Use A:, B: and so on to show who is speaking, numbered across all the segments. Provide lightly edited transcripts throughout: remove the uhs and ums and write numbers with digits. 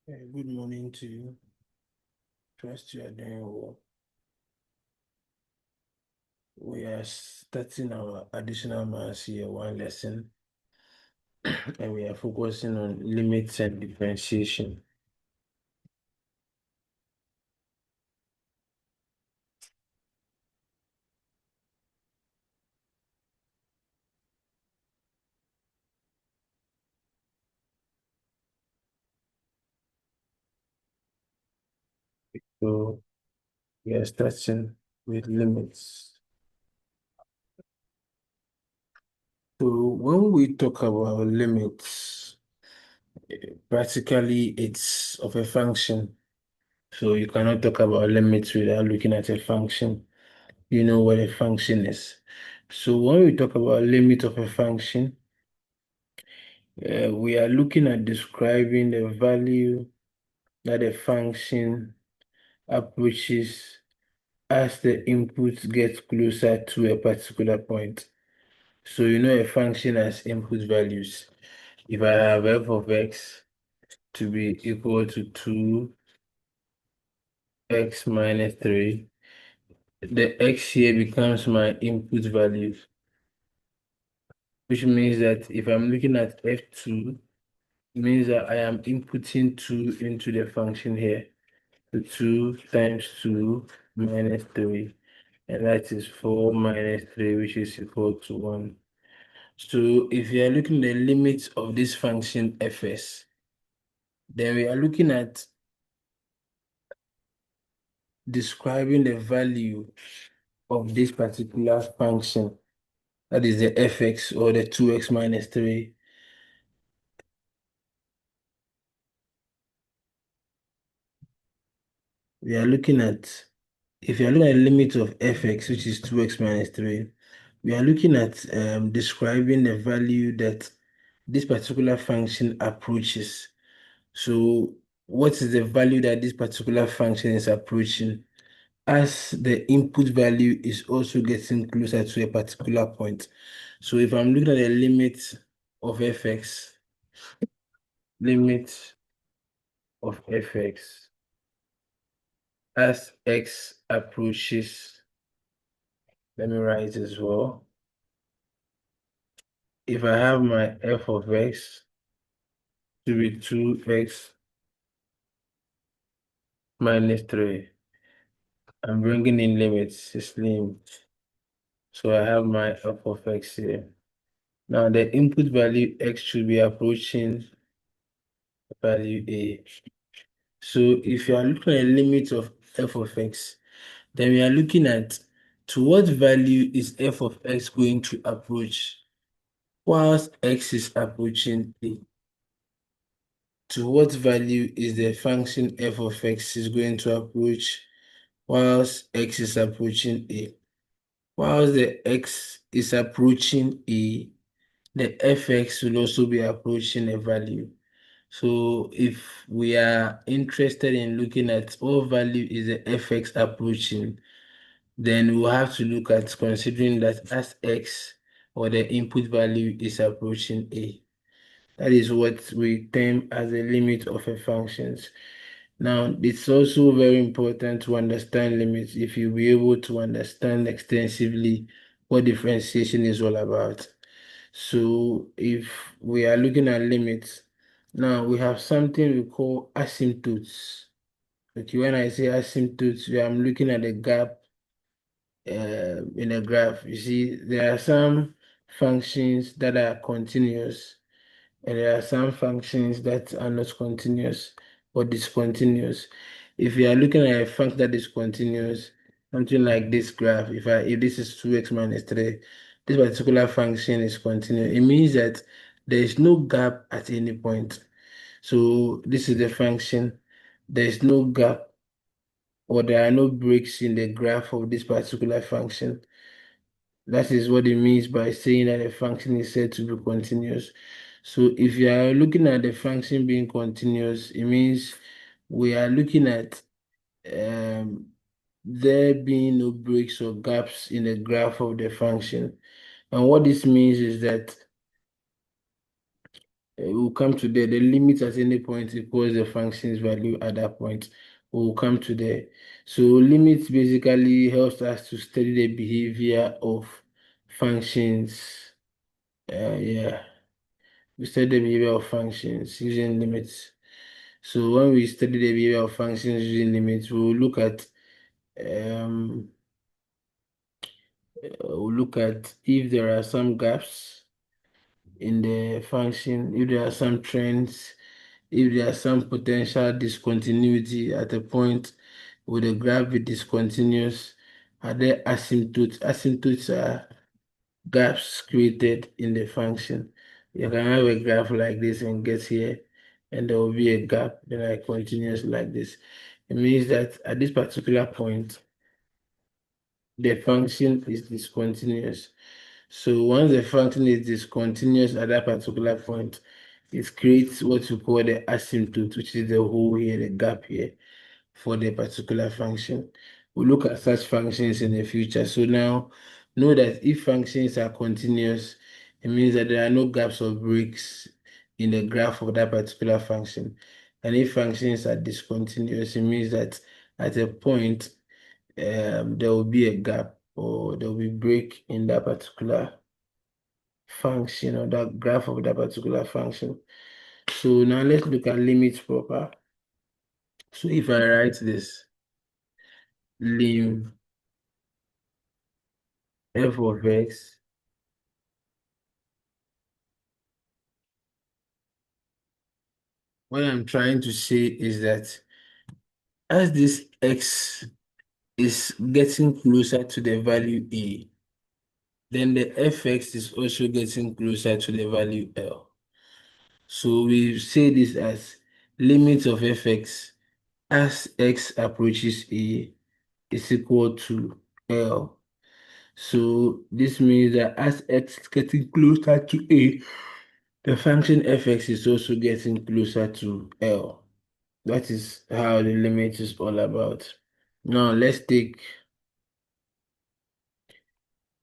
A: Good morning to you. Trust you are doing well. We are starting our additional maths year one lesson, and we are focusing on limits and differentiation. So we are starting with limits. So when we talk about limits, practically it's of a function. So you cannot talk about limits without looking at a function. You know what a function is. So when we talk about limit of a function, we are looking at describing the value that a function approaches as the input gets closer to a particular point. So you know a function has input values. If I have f of x to be equal to 2x minus 3, the x here becomes my input value, which means that if I'm looking at f2, it means that I am inputting 2 into the function here. So 2 times 2 minus 3, and that is 4 minus 3, which is equal to 1. So if you are looking at the limits of this function fs, then we are looking at describing the value of this particular function, that is the fx or the 2x minus 3. We are looking at, if you are looking at the limit of fx, which is 2x minus 3, we are looking at describing the value that this particular function approaches. So what is the value that this particular function is approaching as the input value is also getting closer to a particular point? So if I'm looking at the limit of fx, limit of fx as x approaches, let me write as well. If I have my f of x to be 2x minus 3, I'm bringing in limits, it's limit. So I have my f of x here. Now the input value x should be approaching value a. So if you are looking at a limit of f of x, then we are looking at to what value is f of x going to approach whilst x is approaching a. To what value is the function f of x is going to approach whilst x is approaching a. Whilst the x is approaching a, the fx will also be approaching a value. So if we are interested in looking at what value is the fx approaching, then we'll have to look at considering that as x or the input value is approaching a. That is what we term as the limit of a function. Now, it's also very important to understand limits if you'll be able to understand extensively what differentiation is all about. So, if we are looking at limits, now we have something we call asymptotes. Okay, when I say asymptotes, I'm looking at the gap in a graph. You see, there are some functions that are continuous and there are some functions that are not continuous or discontinuous. If you are looking at a function that is continuous, something like this graph, if this is 2x minus 3, this particular function is continuous. It means that there is no gap at any point. So this is the function. There is no gap or there are no breaks in the graph of this particular function. That is what it means by saying that a function is said to be continuous. So if you are looking at the function being continuous, it means we are looking at um, there being no breaks or gaps in the graph of the function. And what this means is that we'll come to there. The limit at any point equals the function's value at that point. We'll come to there. So limit basically helps us to study the behavior of functions. Yeah, we study the behavior of functions using limits. So when we study the behavior of functions using limits, um, we'll look at if there are some gaps in the function, if there are some trends, if there are some potential discontinuity at a point where the graph is discontinuous, are there asymptotes? Asymptotes are gaps created in the function. You can have a graph like this and get here, and there will be a gap, then it continues like this. It means that at this particular point, the function is discontinuous. So once the function is discontinuous at that particular point, it creates what we call the asymptote, which is the hole here, the gap here for the particular function. We'll look at such functions in the future. So now know that if functions are continuous, it means that there are no gaps or breaks in the graph of that particular function. And if functions are discontinuous, it means that at a point there will be a gap or there will be break in that particular function or that graph of that particular function. So now let's look at limits proper. So if I write this lim f of x, what I'm trying to say is that as this x is getting closer to the value a, then the fx is also getting closer to the value l. So we say this as limit of fx as x approaches a is equal to L. So this means that as x is getting closer to a, the function fx is also getting closer to L. That is how the limit is all about. Now let's take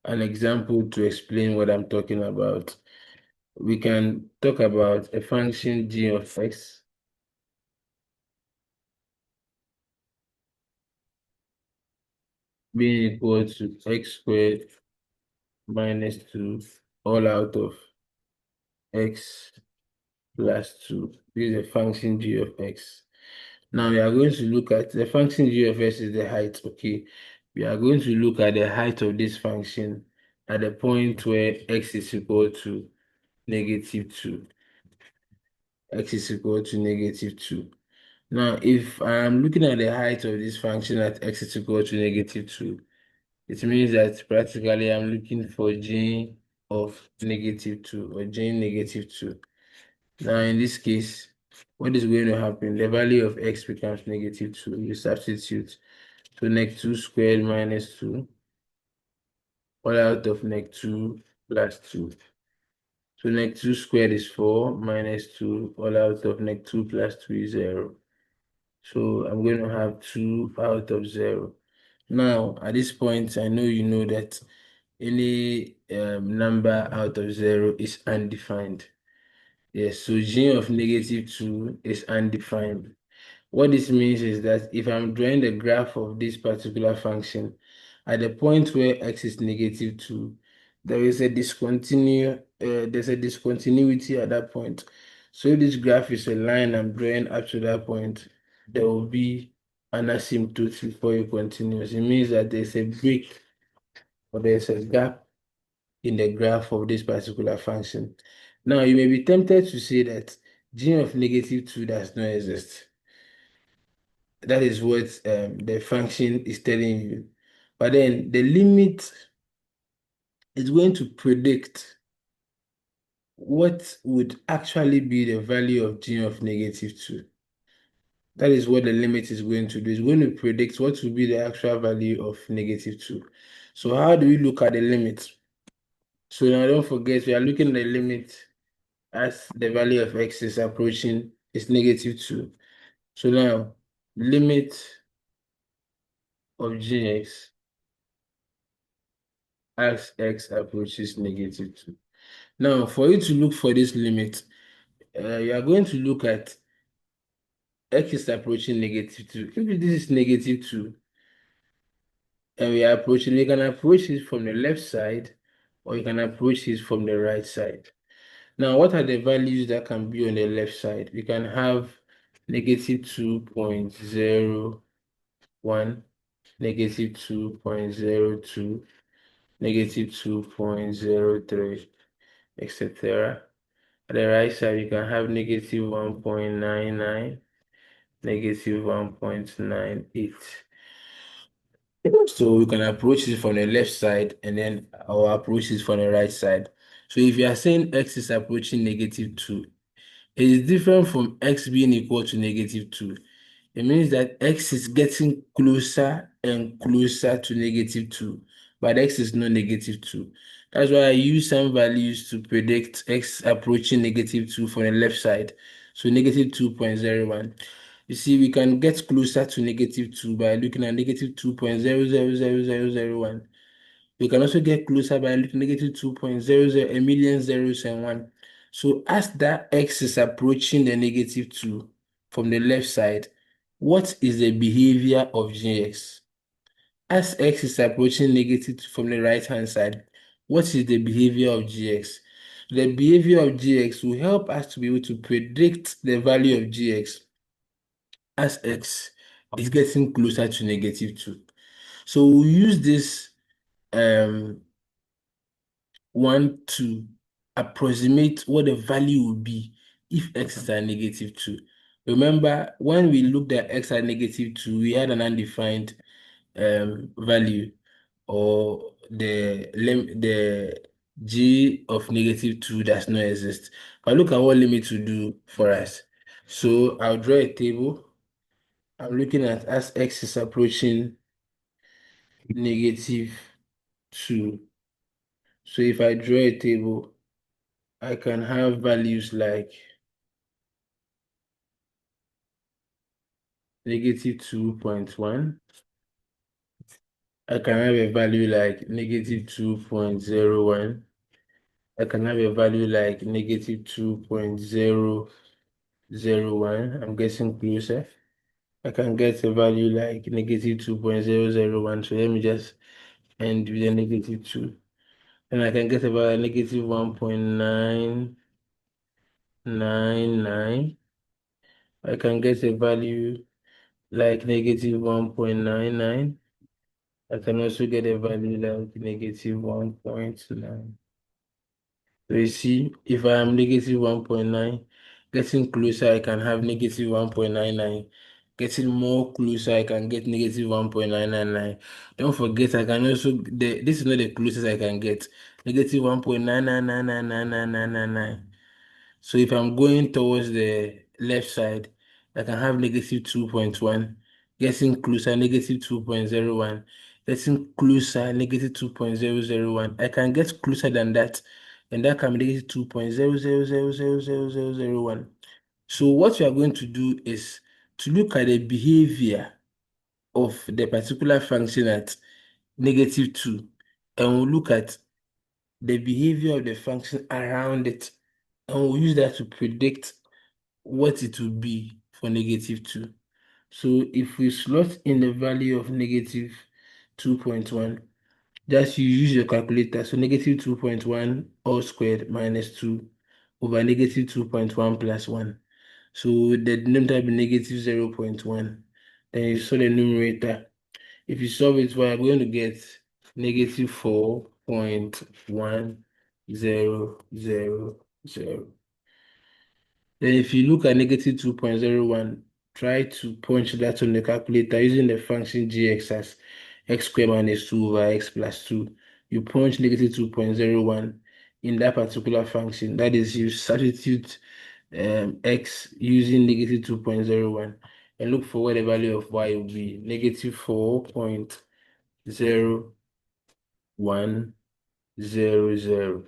A: an example to explain what I'm talking about. We can talk about a function g of x being equal to x squared minus 2 all out of x plus 2. This is a function g of x. Now we are going to look at the function g of x is the height, okay? We are going to look at the height of this function at the point where x is equal to negative 2. X is equal to negative 2. Now, if I'm looking at the height of this function at x is equal to negative 2, it means that practically I'm looking for g of negative 2 or g negative 2. Now, in this case, what is going to happen? The value of x becomes negative 2. You substitute. So, negative 2 squared minus 2, all out of negative 2 plus 2. So, negative 2 squared is 4 minus 2, all out of negative 2 plus 2 is 0. So, I'm going to have 2 out of 0. Now, at this point, I know you know that any number out of 0 is undefined. Yes, so g of negative 2 is undefined. What this means is that if I'm drawing the graph of this particular function, at the point where x is negative 2, there's a discontinuity at that point. So if this graph is a line I'm drawing up to that point, there will be an asymptote before it continues. It means that there's a break or there's a gap in the graph of this particular function. Now, you may be tempted to say that g of negative 2 does not exist. That is what the function is telling you. But then the limit is going to predict what would actually be the value of g of negative 2. That is what the limit is going to do. It's going to predict what will be the actual value of negative 2. So how do we look at the limit? So now don't forget, we are looking at the limit as the value of x is approaching is negative 2. So now limit of gx as x approaches negative 2. Now, for you to look for this limit, you are going to look at x is approaching -2. If this is -2, and we are approaching, we can approach it from the left side, or you can approach it from the right side. Now, what are the values that can be on the left side? We can have -2.01, -2.02, -2.03, etc. At the right side, you can have -1.99, -1.98. So we can approach it from the left side and then our approach is from the right side. So if you are saying x is approaching -2, it is different from x being equal to -2. It means that x is getting closer and closer to -2, but x is not -2. That's why I use some values to predict x approaching -2 from the left side. So -2.01. You see, we can get closer to -2 by looking at -2.000001. We can also get closer by looking at -2.00, a million zeros and one. So as that x is approaching the -2 from the left side, what is the behavior of gx? As x is approaching -2 from the right hand side, what is the behavior of gx? The behavior of gx will help us to be able to predict the value of gx as x is getting closer to -2. So we'll use this um one to approximate what the value will be if x is at -2. Remember, when we looked at x at -2, we had an undefined value, or the g of -2 does not exist. But look at what limit will do for us. So I'll draw a table. I'm looking at as x is approaching -2. So if I draw a table, I can have values like -2.1. I can have a value like -2.01. I can have a value like -2.001. I'm getting closer. I can get a value like -2.001. So let me just end with a -2. And I can get about -1.999. I can get a value like -1.99. I can also get a value like -1.9. So you see, if I am -1.9, getting closer, I can have -1.99. Getting more closer, I can get -1.999. Don't forget, I can also, this is not the closest I can get. -1.999999999. So if I'm going towards the left side, I can have -2.1, getting closer, -2.01, getting closer, -2.001. I can get closer than that, and that can be -2.000000001. So what we are going to do is to look at the behavior of the particular function at -2, and we'll look at the behavior of the function around it, and we'll use that to predict what it will be for -2. So if we slot in the value of -2.1, just you use your calculator. So -2.1 all squared minus 2 over -2.1 plus 1. So the denominator will be -0.1. Then you solve the numerator. If you solve it, we're going to get -4.1000. Then if you look at -2.01, try to punch that on the calculator using the function gx as x squared minus 2 over x plus 2. You punch -2.01 in that particular function. That is, you substitute x using -2.01 and look for where the value of y will be, -4.0100.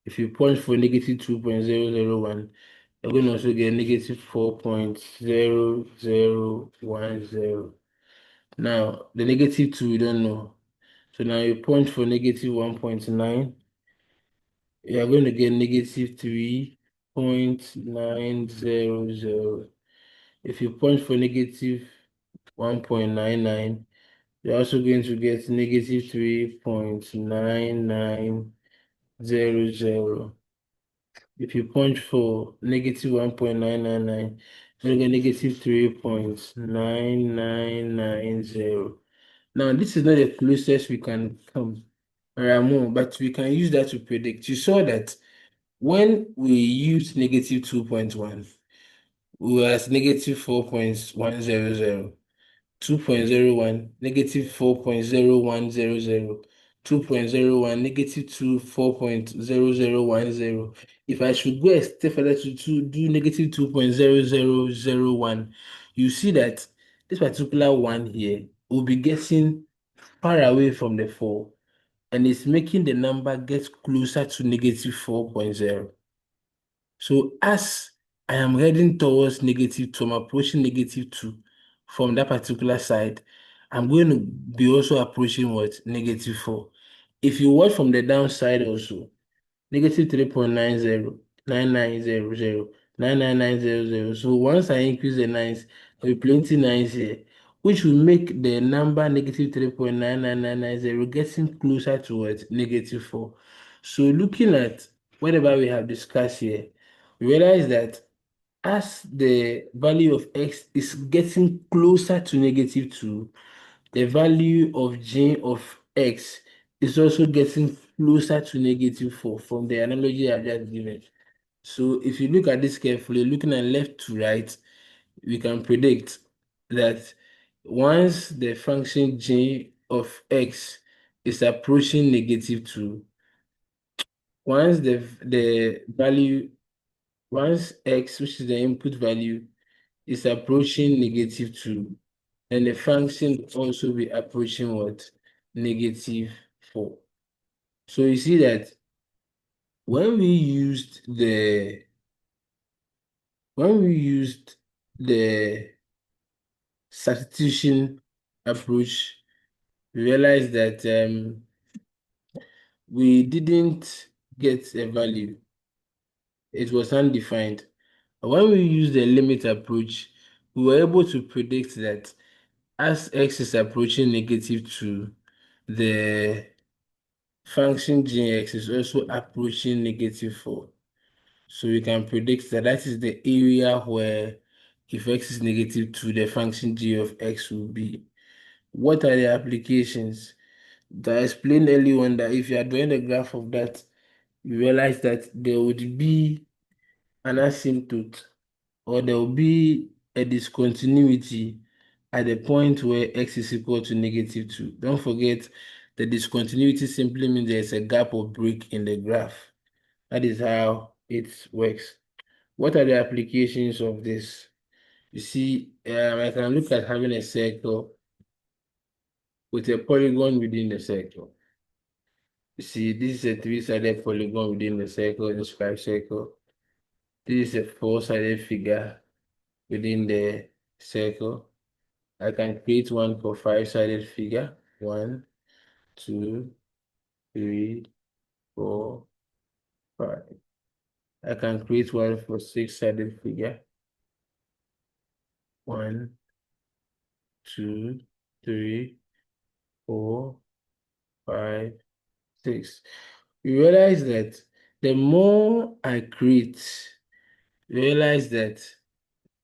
A: If you punch for -2.001, you're going to also get -4.0010. Now, the -2 we don't know. So now you punch for -1.9, you are going to get -3. 0.900. If you punch for negative 1.99, you're also going to get negative 3.9900. If you punch for negative 1.999, you'll get negative 3.9990. Now, this is not the closest we can come, Ramon, but we can use that to predict. You saw that when we used negative 2.1, we were at negative 4.100. 2.01, negative 4.0100, 2.01, negative 2, 4.0010. If I should go a step further to do negative 2.0001, you see that this particular one here will be getting far away from the 4, and it's making the number get closer to negative 4.0. So as I am heading towards negative 2, I'm approaching negative 2 from that particular side, I'm going to be also approaching what? Negative 4. If you watch from the downside also, negative 3.90, 9900, 99900. So once I increase the nines, there will be plenty nines here, which will make the number negative 3.99990 getting closer towards negative 4. So looking at whatever we have discussed here, we realize that as the value of x is getting closer to negative 2, the value of g of x is also getting closer to negative 4 from the analogy I've just given. So if you look at this carefully, looking at left to right, we can predict that once the function g of x is approaching negative 2, once the value, once x, which is the input value, is approaching negative 2, and the function will also be approaching what? Negative 4. So you see that when we used the when we used the substitution approach, we realized that we didn't get a value. It was undefined. When we used the limit approach, we were able to predict that as x is approaching negative 2, the function gx is also approaching negative 4. So we can predict that that is the area where if x is negative 2, the function g of x will be. What are the applications? That I explained earlier on that if you are doing a graph of that, you realize that there would be an asymptote, or there will be a discontinuity at the point where x is equal to negative 2. Don't forget, the discontinuity simply means there's a gap or break in the graph. That is how it works. What are the applications of this? You see, I can look at having a circle with a polygon within the circle. You see, this is a three-sided polygon within the circle, the square circle. This is a four-sided figure within the circle. I can create one for five-sided figure. 1, 2, 3, 4, 5. I can create one for six-sided figure. 1, 2, 3, 4, 5, 6. You realize that the more I create, you realize that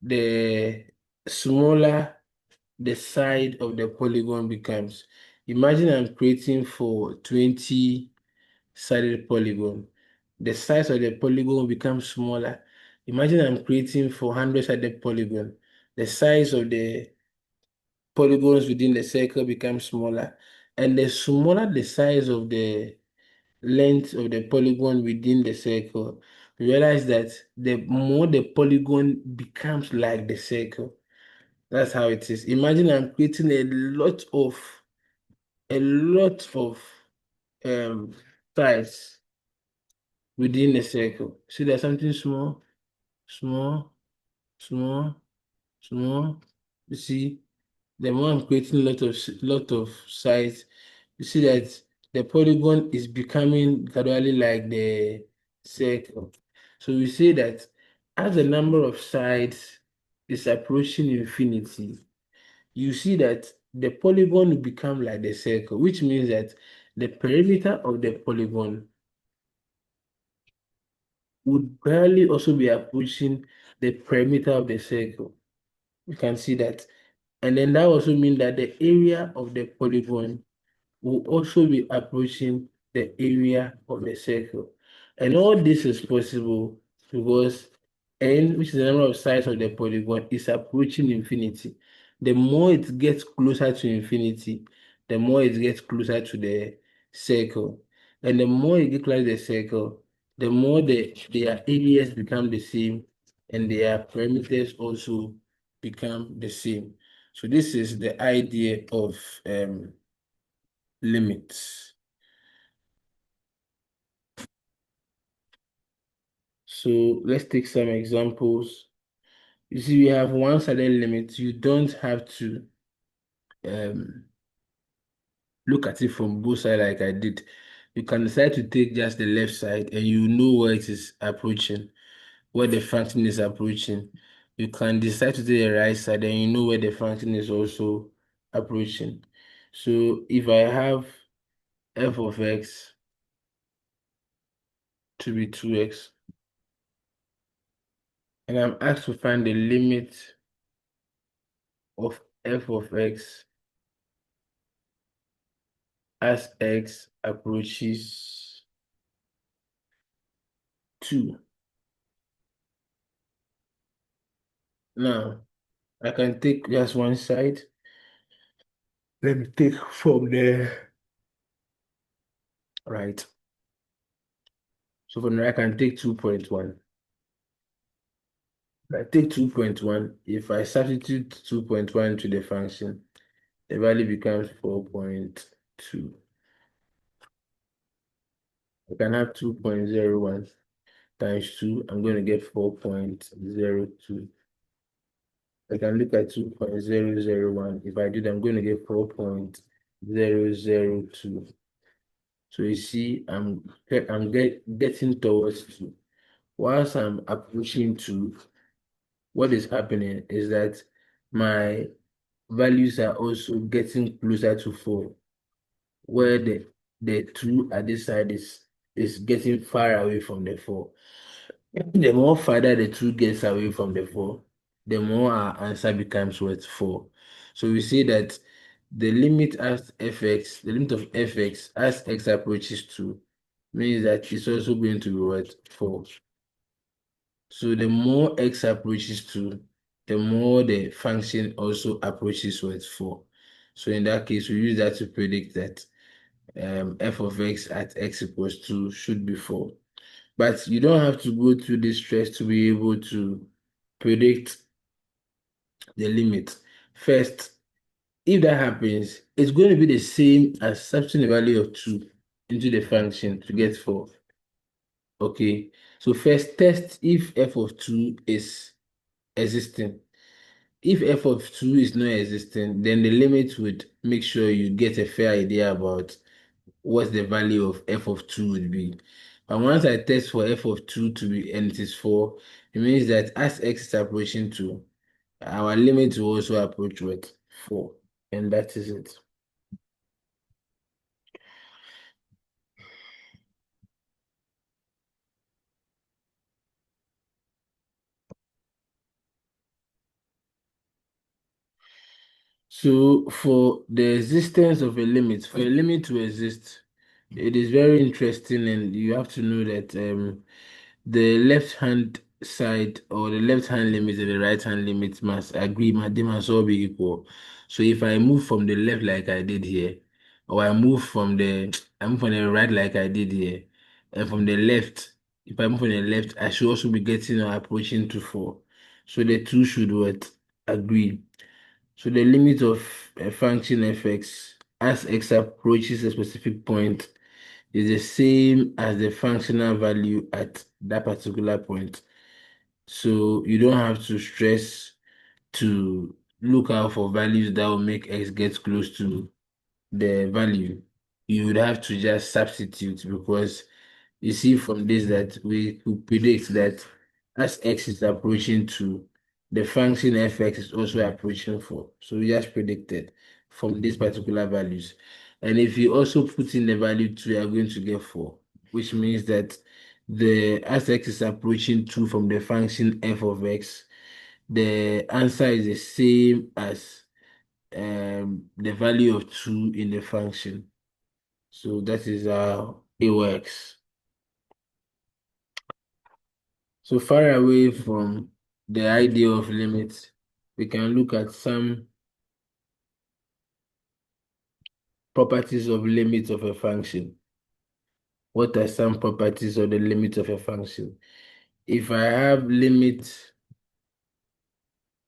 A: the smaller the side of the polygon becomes. Imagine I'm creating for 20-sided polygon. The size of the polygon will become smaller. Imagine I'm creating for 100-sided polygon. The size of the polygons within the circle becomes smaller. And the smaller the size of the length of the polygon within the circle, you realize that the more the polygon becomes like the circle. That's how it is. Imagine I'm creating a lot of um size within a circle. See, there's something small, small, small, small. You see, the more I'm creating a lot of size, you see that the polygon is becoming gradually like the circle. So we say that as the number of sides is approaching infinity, you see that the polygon will become like the circle, which means that the perimeter of the polygon would barely also be approaching the perimeter of the circle. You can see that. And then that also means that the area of the polygon will also be approaching the area of the circle. And all this is possible because n, which is the number of sides of the polygon, is approaching infinity. The more it gets closer to infinity, the more it gets closer to the circle. And the more it gets closer to the circle, the more their areas become the same and their perimeters also become the same. So this is the idea of limits. So let's take some examples. You see, we have one-sided limit. You don't have to um, look at it from both sides like I did. You can decide to take just the left side and you know where it is approaching, where the function is approaching. You can decide to take the right side and you know where the function is also approaching. So if I have f of x to be 2x and I'm asked to find the limit of f of x as x approaches 2. Now, I can take just one side. Let me take from the right. So from there, I can take 2.1. If I take 2.1, if I substitute 2.1 to the function, the value becomes 4.2. I can have 2.01 times 2. I'm going to get 4.02. I can look at 2.001. If I do that, I'm going to get 4.002. So you see, getting towards 2. Whilst I'm approaching 2, what is happening is that my values are also getting closer to 4, where the 2 at this side is getting far away from the 4. The more farther the 2 gets away from the 4, the more our answer becomes what? 4. So we say that the limit of fx as x approaches 2 means that it's also going to be what? 4. So the more x approaches 2, the more the function also approaches what? 4. So in that case, we use that to predict that f of x at x equals 2 should be 4. But you don't have to go through this stress to be able to predict the limit. First, if that happens, it's going to be the same as substituting the value of 2 into the function to get 4. Okay, so first test if f of 2 is existing. If f of 2 is not existing, then the limit would make sure you get a fair idea about what the value of f of 2 would be. And once I test for f of 2 to be and it is 4, it means that as x is approaching 2, our limit will also approach what? 4. And that is it. So for the existence of a limit, for a limit to exist, it is very interesting and you have to know that the left hand side or the left hand limit and the right hand limit must agree, they must all be equal. So if I move from the left like I did here, or I move from the right like I did here, and from the left, if I move from the left, I should also be getting or approaching to 4. So the two should what? Agree. So the limit of a function fx as x approaches a specific point is the same as the functional value at that particular point. So you don't have to stress to look out for values that will make x get close to the value. You would have to just substitute because You see from this that we could predict that as x is approaching 2, the function fx is also approaching 4. So we just predicted from these particular values. And if you also put in the value 2, you are going to get 4, which means that the as x is approaching 2 from the function f of x, the answer is the same as the value of 2 in the function. So that is how it works. So far away from the idea of limits, we can look at some properties of limits of a function. What are some properties of the limit of a function? If I have limit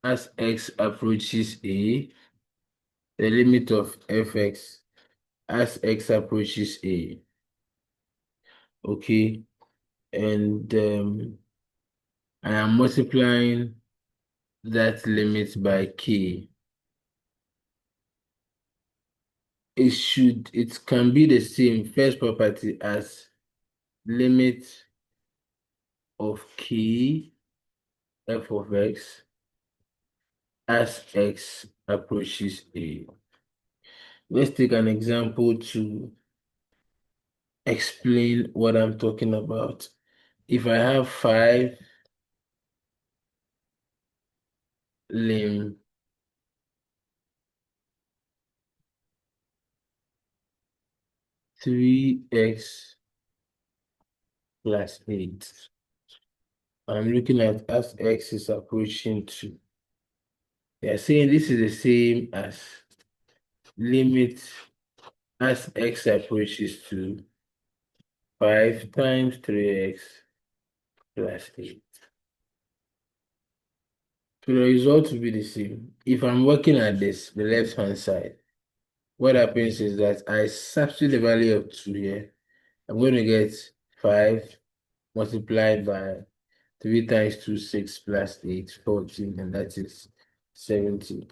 A: as x approaches a, the limit of fx as x approaches a, okay, and I am multiplying that limit by k, it can be the same first property as limit of k f of x as x approaches a. Let's take an example to explain what I'm talking about. If I have 5 lim 3x plus 8, I'm looking at as x is approaching 2. They are saying this is the same as limit as x approaches to 5 times 3x plus 8. So the result will be the same. If I'm working at this, the left-hand side, what happens is that I substitute the value of 2 here. I'm going to get 5 multiplied by 3 times 2, 6 plus 8, 14, and that is 70.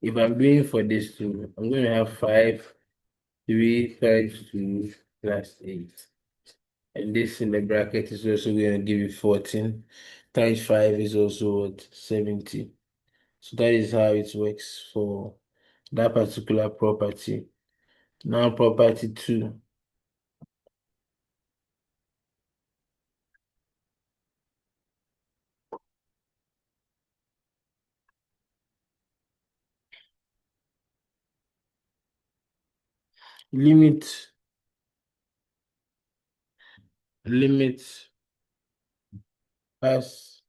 A: If I'm doing for this 2, I'm going to have 5, 3 times 2 plus 8. And this in the bracket is also going to give you 14 times 5 is also what? 70. So that is how it works for that particular property. Now property 2. Limit as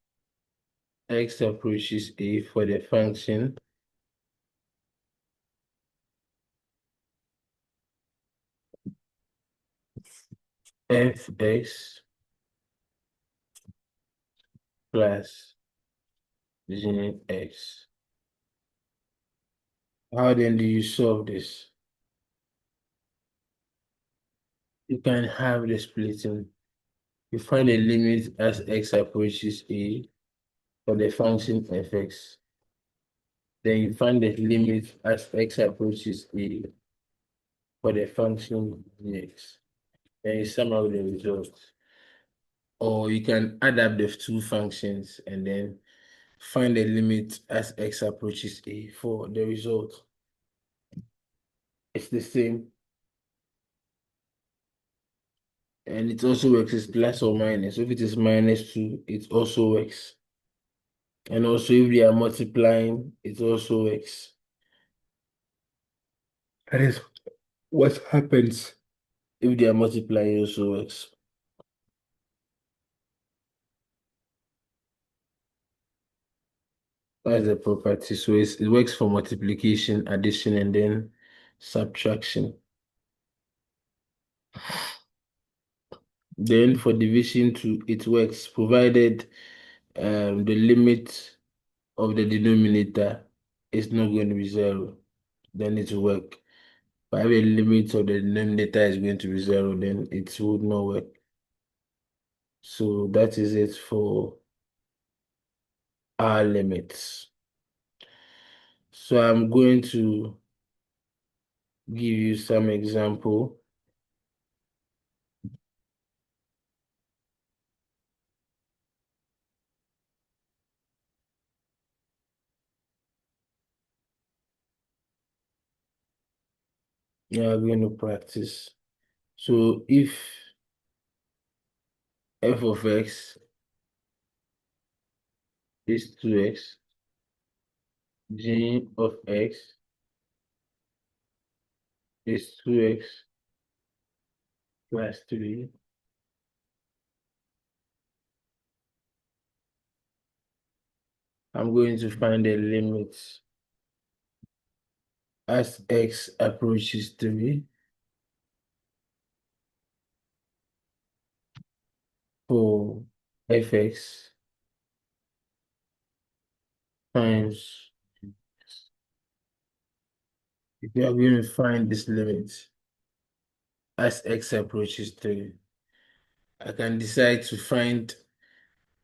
A: x approaches a for the function fx plus gx. How then do you solve this? You can have the splitting. You find a limit as x approaches a for the function fx. Then you find the limit as x approaches a for the function gx. Then you sum out the results. Or you can add up the two functions and then find the limit as x approaches a for the result. It's the same. And it also works as plus or minus. If it is minus 2, it also works. And also if they are multiplying, it also works. That is what happens if they are multiplying, it also works. That's the property. So it works for multiplication, addition, and then subtraction. Then for division too, it works provided the limit of the denominator is not going to be 0. Then it will work. If I have a limit of the denominator is going to be 0, then it would not work. So that is it for our limits. So I'm going to give you some example. Yeah, we're going to practice. So if f of x is 2x, g of x is 2x plus 3, I'm going to find the limits as x approaches 3 for fx times, if you are going to find this limit as x approaches 3, I can decide to find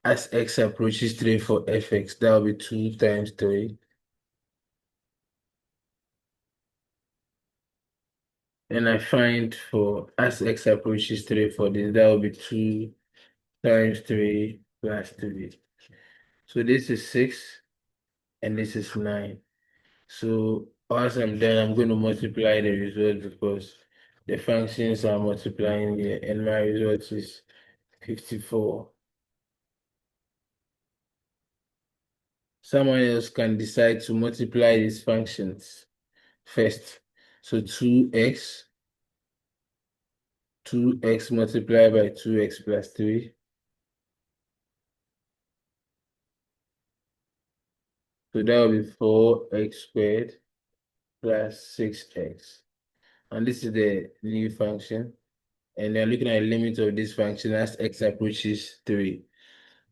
A: as x approaches 3 for fx, that will be 2 times 3. And I find for as x approaches 3 for this, that will be 2 times 3 plus 3. So this is 6 and this is 9. So once I'm done, I'm going to multiply the result because the functions are multiplying here, and my result is 54. Someone else can decide to multiply these functions first. So 2x multiplied by 2x plus 3. So that will be 4x squared plus 6x. And this is the new function. And we are looking at the limit of this function as x approaches 3.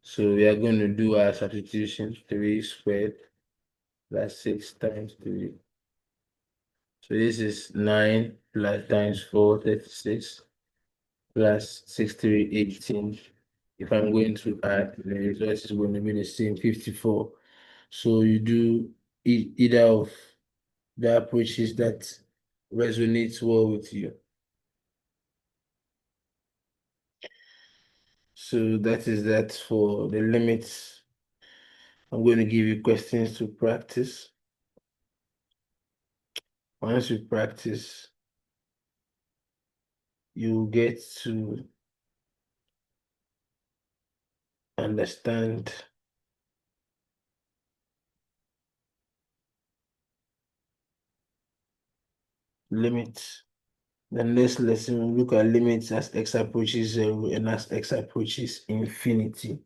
A: So we are going to do our substitution, 3 squared plus 6 times 3. So this is 9 plus times 4, 36, plus 6, 3, 18. If I'm going to add, the result is going to be the same, 54. So you do either of the approaches that resonates well with you. So that is that for the limits. I'm going to give you questions to practice. Once you practice, you get to understand limits. The next lesson, we look at limits as x approaches 0 and as x approaches infinity.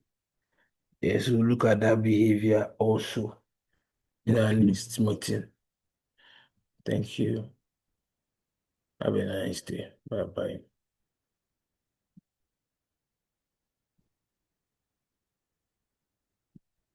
A: Yes, we'll look at that behavior also in our next meeting. Thank you. Have a nice day. Bye bye.